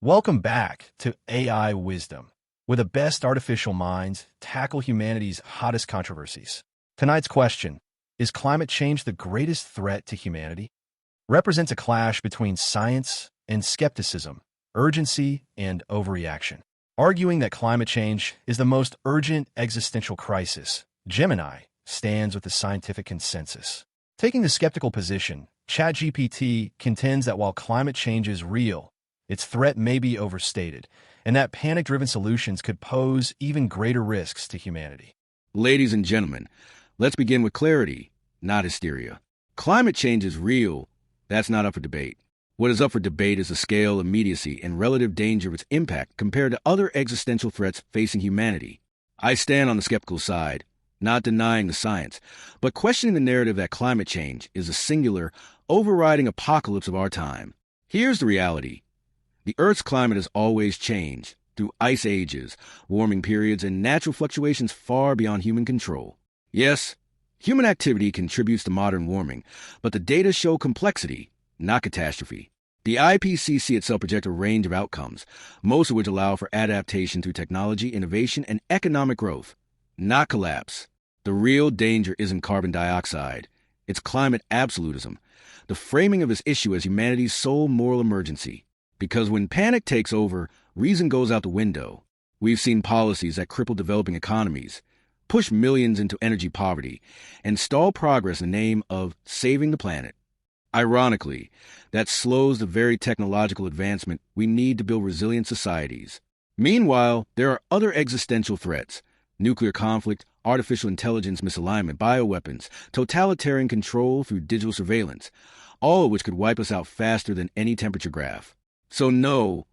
Welcome back to AI Wisdom, where the best artificial minds tackle humanity's hottest controversies. Tonight's question, is climate change the greatest threat to humanity? Represents a clash between science and skepticism, urgency and overreaction. Arguing that climate change is the most urgent existential crisis, Gemini stands with the scientific consensus. Taking the skeptical position, ChatGPT contends that while climate change is real, its threat may be overstated, and that panic-driven solutions could pose even greater risks to humanity. Ladies and gentlemen, let's begin with clarity, not hysteria. Climate change is real. That's not up for debate. What is up for debate is the scale, immediacy, and relative danger of its impact compared to other existential threats facing humanity. I stand on the skeptical side, not denying the science, but questioning the narrative that climate change is a singular, overriding apocalypse of our time. Here's the reality. The Earth's climate has always changed through ice ages, warming periods, and natural fluctuations far beyond human control. Yes, human activity contributes to modern warming, but the data show complexity, not catastrophe. The IPCC itself projects a range of outcomes, most of which allow for adaptation through technology, innovation, and economic growth, not collapse. The real danger isn't carbon dioxide. It's climate absolutism, the framing of this issue as humanity's sole moral emergency. Because when panic takes over, reason goes out the window. We've seen policies that cripple developing economies, push millions into energy poverty, and stall progress in the name of saving the planet. Ironically, that slows the very technological advancement we need to build resilient societies. Meanwhile, there are other existential threats: nuclear conflict, artificial intelligence misalignment, bioweapons, totalitarian control through digital surveillance, all of which could wipe us out faster than any temperature graph. So no,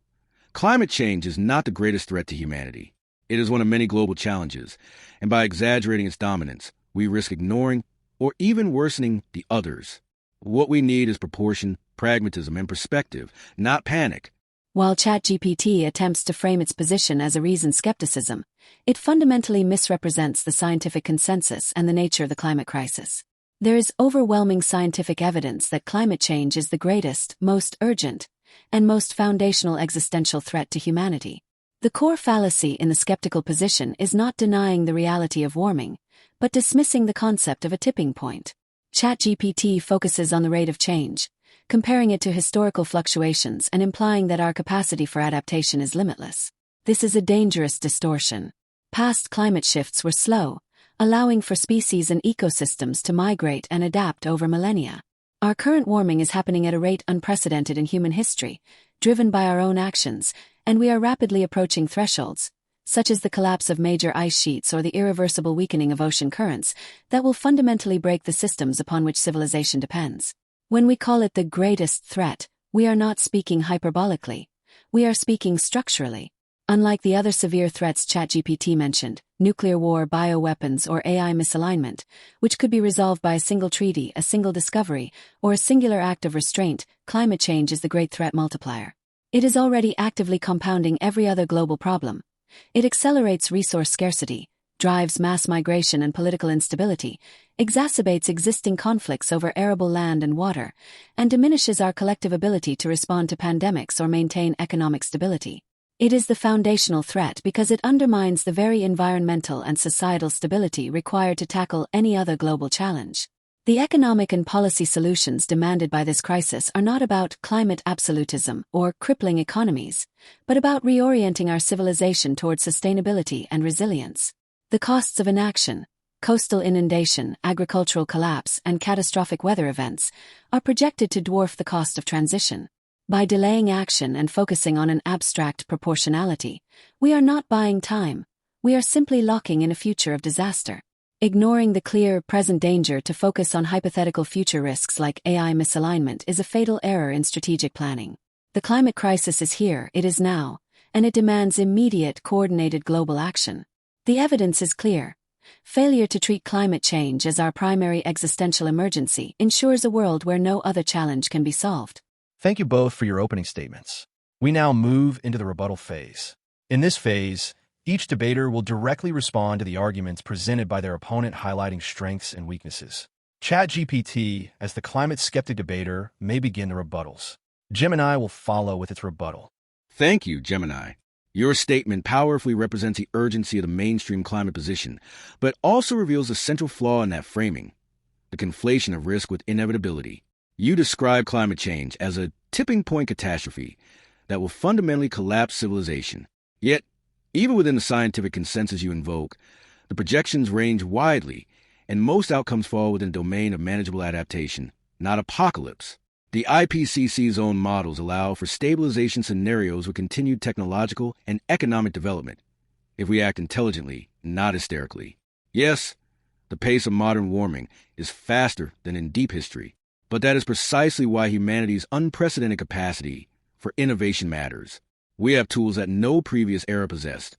climate change is not the greatest threat to humanity. It is one of many global challenges, and by exaggerating its dominance, we risk ignoring or even worsening the others. What we need is proportion, pragmatism, and perspective, not panic. While ChatGPT attempts to frame its position as a reasoned skepticism, it fundamentally misrepresents the scientific consensus and the nature of the climate crisis. There is overwhelming scientific evidence that climate change is the greatest, most urgent, and most foundational existential threat to humanity. The core fallacy in the skeptical position is not denying the reality of warming, but dismissing the concept of a tipping point. ChatGPT focuses on the rate of change, comparing it to historical fluctuations and implying that our capacity for adaptation is limitless. This is a dangerous distortion. Past climate shifts were slow, allowing for species and ecosystems to migrate and adapt over millennia. Our current warming is happening at a rate unprecedented in human history, driven by our own actions, and we are rapidly approaching thresholds, such as the collapse of major ice sheets or the irreversible weakening of ocean currents, that will fundamentally break the systems upon which civilization depends. When we call it the greatest threat, we are not speaking hyperbolically. We are speaking structurally. Unlike the other severe threats ChatGPT mentioned, nuclear war, bioweapons, or AI misalignment, which could be resolved by a single treaty, a single discovery, or a singular act of restraint, climate change is the great threat multiplier. It is already actively compounding every other global problem. It accelerates resource scarcity, drives mass migration and political instability, exacerbates existing conflicts over arable land and water, and diminishes our collective ability to respond to pandemics or maintain economic stability. It is the foundational threat because it undermines the very environmental and societal stability required to tackle any other global challenge. The economic and policy solutions demanded by this crisis are not about climate absolutism or crippling economies, but about reorienting our civilization toward sustainability and resilience. The costs of inaction, coastal inundation, agricultural collapse, and catastrophic weather events, are projected to dwarf the cost of transition. By delaying action and focusing on an abstract proportionality, we are not buying time. We are simply locking in a future of disaster. Ignoring the clear, present danger to focus on hypothetical future risks like AI misalignment is a fatal error in strategic planning. The climate crisis is here, it is now, and it demands immediate, coordinated global action. The evidence is clear. Failure to treat climate change as our primary existential emergency ensures a world where no other challenge can be solved. Thank you both for your opening statements. We now move into the rebuttal phase. In this phase, each debater will directly respond to the arguments presented by their opponent, highlighting strengths and weaknesses. ChatGPT, as the climate skeptic debater, may begin the rebuttals. Gemini will follow with its rebuttal. Thank you, Gemini. Your statement powerfully represents the urgency of the mainstream climate position, but also reveals a central flaw in that framing: the conflation of risk with inevitability. You describe climate change as a tipping point catastrophe that will fundamentally collapse civilization. Yet, even within the scientific consensus you invoke, the projections range widely, and most outcomes fall within the domain of manageable adaptation, not apocalypse. The IPCC's own models allow for stabilization scenarios with continued technological and economic development, if we act intelligently, not hysterically. Yes, the pace of modern warming is faster than in deep history, but that is precisely why humanity's unprecedented capacity for innovation matters. We have tools that no previous era possessed: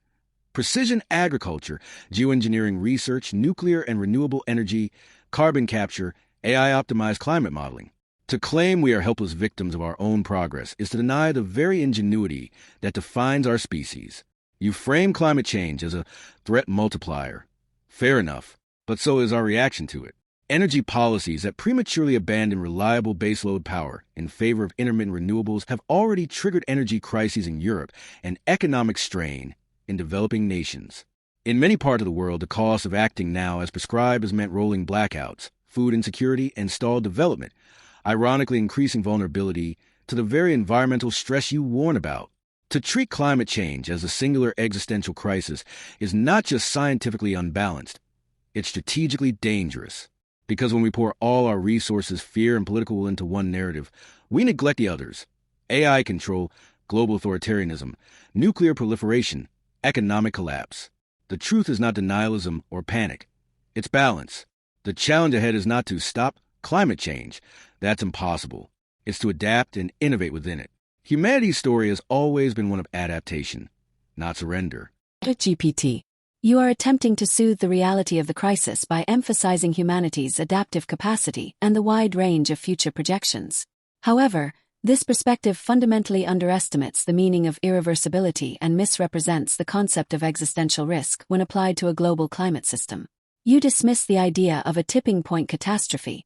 precision agriculture, geoengineering research, nuclear and renewable energy, carbon capture, AI-optimized climate modeling. To claim we are helpless victims of our own progress is to deny the very ingenuity that defines our species. You frame climate change as a threat multiplier. Fair enough, but so is our reaction to it. Energy policies that prematurely abandon reliable baseload power in favor of intermittent renewables have already triggered energy crises in Europe and economic strain in developing nations. In many parts of the world, the cost of acting now as prescribed has meant rolling blackouts, food insecurity, and stalled development, ironically increasing vulnerability to the very environmental stress you warn about. To treat climate change as a singular existential crisis is not just scientifically unbalanced, it's strategically dangerous. Because when we pour all our resources, fear, and political will into one narrative, we neglect the others: AI control, global authoritarianism, nuclear proliferation, economic collapse. The truth is not denialism or panic. It's balance. The challenge ahead is not to stop climate change. That's impossible. It's to adapt and innovate within it. Humanity's story has always been one of adaptation, not surrender. GPT. You are attempting to soothe the reality of the crisis by emphasizing humanity's adaptive capacity and the wide range of future projections. However, this perspective fundamentally underestimates the meaning of irreversibility and misrepresents the concept of existential risk when applied to a global climate system. You dismiss the idea of a tipping point catastrophe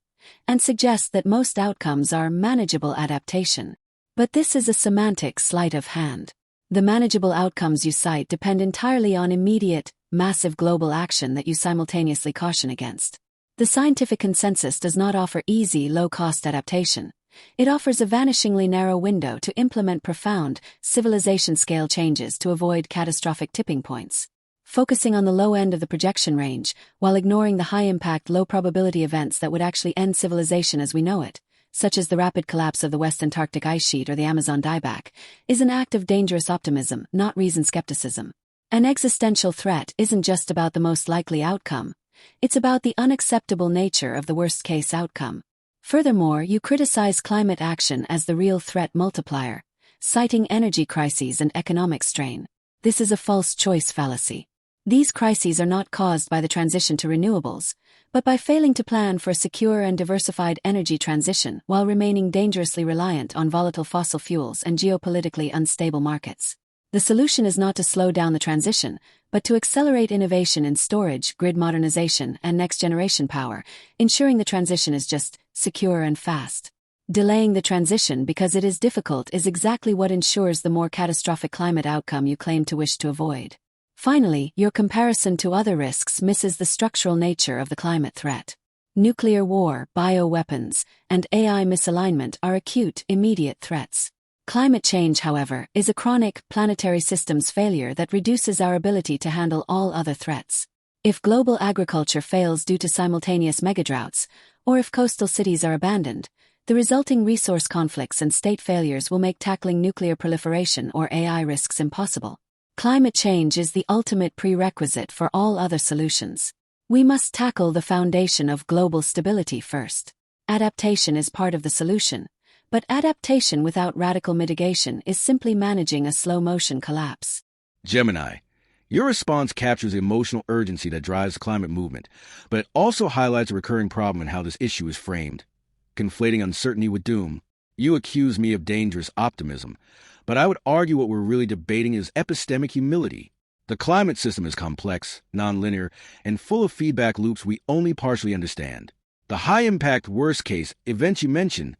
and suggest that most outcomes are manageable adaptation. But this is a semantic sleight of hand. The manageable outcomes you cite depend entirely on immediate, massive global action that you simultaneously caution against. The scientific consensus does not offer easy, low-cost adaptation. It offers a vanishingly narrow window to implement profound, civilization-scale changes to avoid catastrophic tipping points. Focusing on the low end of the projection range, while ignoring the high-impact, low-probability events that would actually end civilization as we know it, such as the rapid collapse of the West Antarctic ice sheet or the Amazon dieback, is an act of dangerous optimism, not reasoned skepticism. An existential threat isn't just about the most likely outcome, it's about the unacceptable nature of the worst-case outcome. Furthermore, you criticize climate action as the real threat multiplier, citing energy crises and economic strain. This is a false choice fallacy. These crises are not caused by the transition to renewables, but by failing to plan for a secure and diversified energy transition while remaining dangerously reliant on volatile fossil fuels and geopolitically unstable markets. The solution is not to slow down the transition, but to accelerate innovation in storage, grid modernization, and next-generation power, ensuring the transition is just secure and fast. Delaying the transition because it is difficult is exactly what ensures the more catastrophic climate outcome you claim to wish to avoid. Finally, your comparison to other risks misses the structural nature of the climate threat. Nuclear war, bioweapons, and AI misalignment are acute, immediate threats. Climate change, however, is a chronic, planetary systems failure that reduces our ability to handle all other threats. If global agriculture fails due to simultaneous megadroughts, or if coastal cities are abandoned, the resulting resource conflicts and state failures will make tackling nuclear proliferation or AI risks impossible. Climate change is the ultimate prerequisite for all other solutions. We must tackle the foundation of global stability first. Adaptation is part of the solution, but adaptation without radical mitigation is simply managing a slow-motion collapse. Gemini, your response captures the emotional urgency that drives the climate movement, but it also highlights a recurring problem in how this issue is framed. Conflating uncertainty with doom. You accuse me of dangerous optimism, but I would argue what we're really debating is epistemic humility. The climate system is complex, nonlinear, and full of feedback loops we only partially understand. The high-impact worst-case events you mention,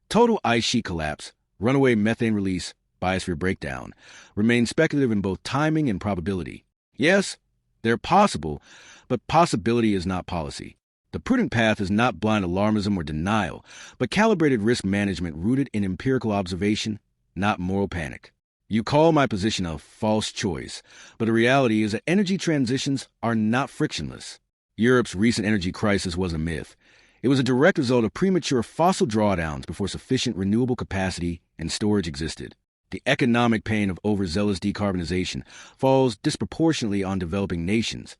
total ice sheet collapse, runaway methane release, biosphere breakdown, remain speculative in both timing and probability. Yes, they're possible, but possibility is not policy. The prudent path is not blind alarmism or denial, but calibrated risk management rooted in empirical observation, not moral panic. You call my position a false choice, but the reality is that energy transitions are not frictionless. Europe's recent energy crisis was a myth. It was a direct result of premature fossil drawdowns before sufficient renewable capacity and storage existed. The economic pain of overzealous decarbonization falls disproportionately on developing nations,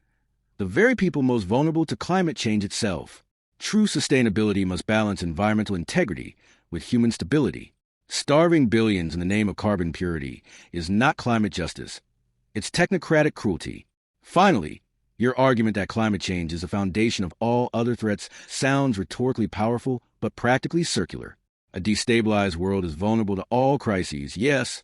the very people most vulnerable to climate change itself. True sustainability must balance environmental integrity with human stability. Starving billions in the name of carbon purity is not climate justice. It's technocratic cruelty. Finally, your argument that climate change is the foundation of all other threats sounds rhetorically powerful, but practically circular. A destabilized world is vulnerable to all crises, yes,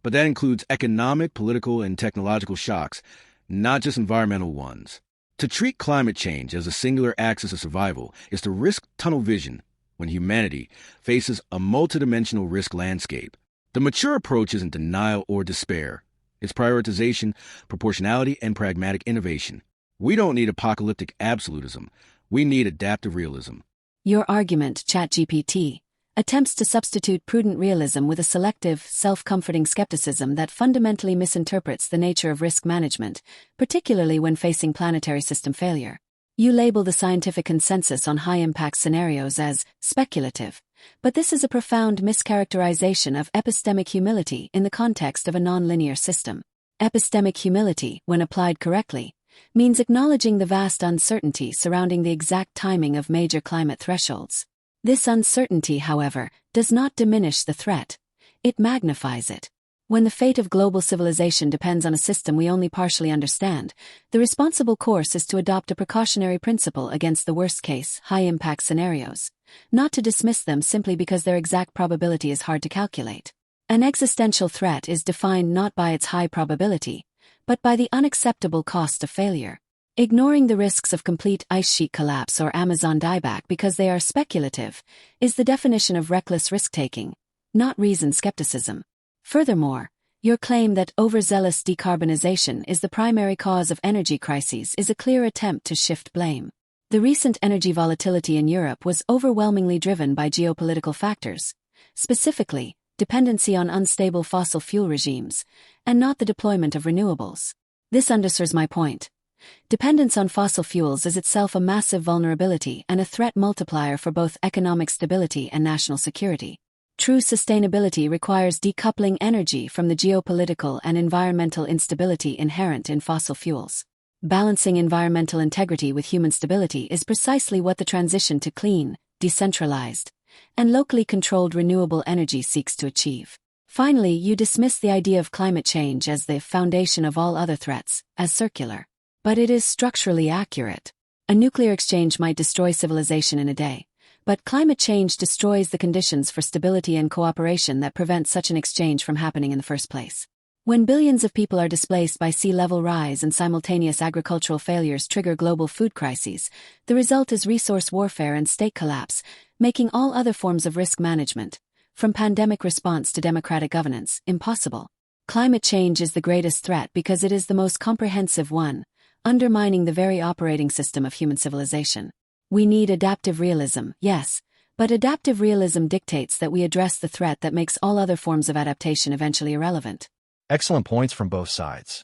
but that includes economic, political, and technological shocks, not just environmental ones. To treat climate change as a singular axis of survival is to risk tunnel vision when humanity faces a multidimensional risk landscape. The mature approach isn't denial or despair. It's prioritization, proportionality, and pragmatic innovation. We don't need apocalyptic absolutism. We need adaptive realism. Your argument, ChatGPT, attempts to substitute prudent realism with a selective, self-comforting skepticism that fundamentally misinterprets the nature of risk management, particularly when facing planetary system failure. You label the scientific consensus on high-impact scenarios as speculative, but this is a profound mischaracterization of epistemic humility in the context of a nonlinear system. Epistemic humility, when applied correctly, means acknowledging the vast uncertainty surrounding the exact timing of major climate thresholds. This uncertainty, however, does not diminish the threat. It magnifies it. When the fate of global civilization depends on a system we only partially understand, the responsible course is to adopt a precautionary principle against the worst-case, high-impact scenarios, not to dismiss them simply because their exact probability is hard to calculate. An existential threat is defined not by its high probability, but by the unacceptable cost of failure. Ignoring the risks of complete ice sheet collapse or Amazon dieback because they are speculative is the definition of reckless risk-taking, not reasoned skepticism. Furthermore, your claim that overzealous decarbonization is the primary cause of energy crises is a clear attempt to shift blame. The recent energy volatility in Europe was overwhelmingly driven by geopolitical factors, specifically, dependency on unstable fossil fuel regimes, and not the deployment of renewables. This underscores my point. Dependence on fossil fuels is itself a massive vulnerability and a threat multiplier for both economic stability and national security. True sustainability requires decoupling energy from the geopolitical and environmental instability inherent in fossil fuels. Balancing environmental integrity with human stability is precisely what the transition to clean, decentralized, and locally controlled renewable energy seeks to achieve. Finally, you dismiss the idea of climate change as the foundation of all other threats, as circular. But it is structurally accurate. A nuclear exchange might destroy civilization in a day, but climate change destroys the conditions for stability and cooperation that prevent such an exchange from happening in the first place. When billions of people are displaced by sea level rise and simultaneous agricultural failures trigger global food crises, the result is resource warfare and state collapse, making all other forms of risk management, from pandemic response to democratic governance, impossible. Climate change is the greatest threat because it is the most comprehensive one, undermining the very operating system of human civilization. We need adaptive realism, yes, but adaptive realism dictates that we address the threat that makes all other forms of adaptation eventually irrelevant. Excellent points from both sides.